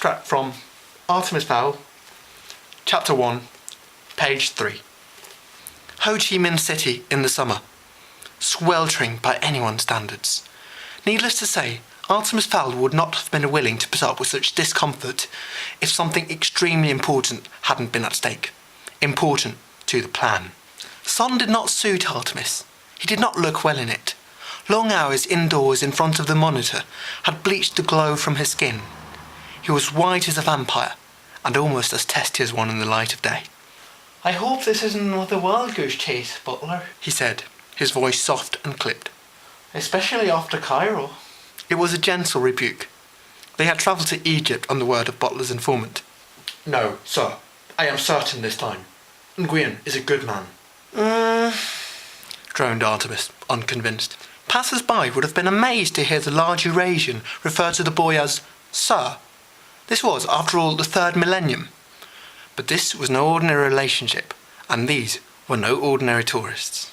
Extract from Artemis Fowl, Chapter 1, page 3. Ho Chi Minh City in the summer. Sweltering by anyone's standards. Needless to say, Artemis Fowl would not have been willing to put up with such discomfort if something extremely important hadn't been at stake. Important to the plan. The sun did not suit Artemis. He did not look well in it. Long hours indoors in front of the monitor had bleached the glow from his skin. He was white as a vampire, and almost as testy as one in the light of day. "I hope this isn't another wild goose chase, Butler," he said, his voice soft and clipped. "Especially after Cairo." It was a gentle rebuke. They had travelled to Egypt on the word of Butler's informant. "No, sir, I am certain this time. Nguyen is a good man." Droned Artemis, unconvinced. Passers-by would have been amazed to hear the large Eurasian refer to the boy as "Sir." This was, after all, the 3rd millennium. But this was no ordinary relationship, and these were no ordinary tourists.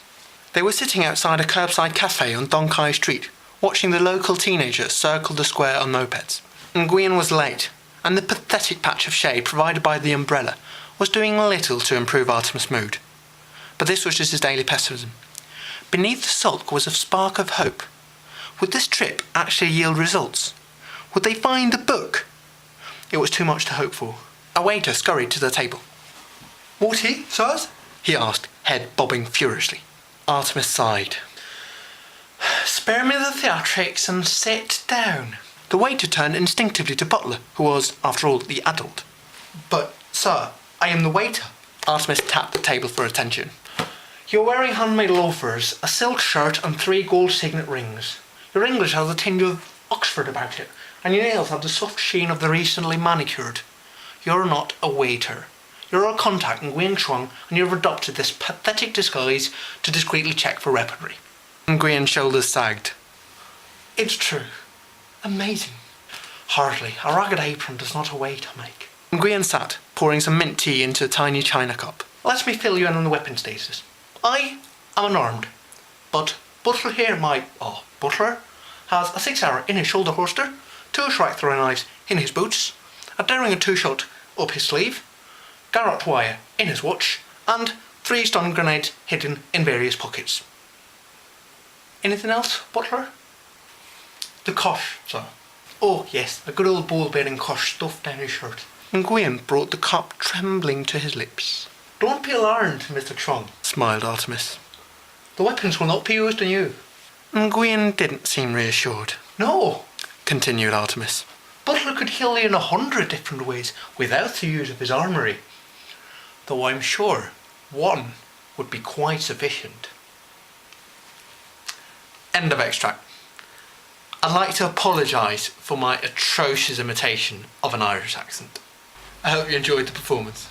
They were sitting outside a curbside cafe on Dong Khai Street, watching the local teenagers circle the square on mopeds. Nguyen was late, and the pathetic patch of shade provided by the umbrella was doing little to improve Artemis' mood. But this was just his daily pessimism. Beneath the sulk was a spark of hope. Would this trip actually yield results? Would they find the book? It was too much to hope for. A waiter scurried to the table. "Water, sirs?" he asked, head bobbing furiously. Artemis sighed. "Spare me the theatrics and sit down." The waiter turned instinctively to Butler, who was, after all, the adult. "But, sir, I am the waiter." Artemis tapped the table for attention. "You're wearing handmade loafers, a silk shirt and 3 gold signet rings. Your English has a tinge of Oxford about it, and your nails have the soft sheen of the recently manicured. You're not a waiter. You're a contact in Nguyen Chuang, and you've adopted this pathetic disguise to discreetly check for weaponry." Nguyen's shoulders sagged. "It's true. Amazing. Hardly. A ragged apron does not a waiter make." Nguyen sat, pouring some mint tea into a tiny china cup. "Let me fill you in on the weapon status. I am unarmed, but Butler here, butler, has a 6-hour in his shoulder holster, 2 strike throwing knives in his boots, a Derringer 2-shot up his sleeve, garrote wire in his watch, and 3 stun grenades hidden in various pockets. Anything else, Butler?" "The kosh, sir." "Oh, yes, a good old ball-bearing kosh stuffed down his shirt." Nguyen brought the cup trembling to his lips. "Don't be alarmed, Mr. Chuang," smiled Artemis. "The weapons will not be used on you." Nguyen didn't seem reassured. "No," continued Artemis. "Butler could kill you in 100 different ways without the use of his armoury. Though I'm sure one would be quite sufficient." End of extract. I'd like to apologise for my atrocious imitation of an Irish accent. I hope you enjoyed the performance.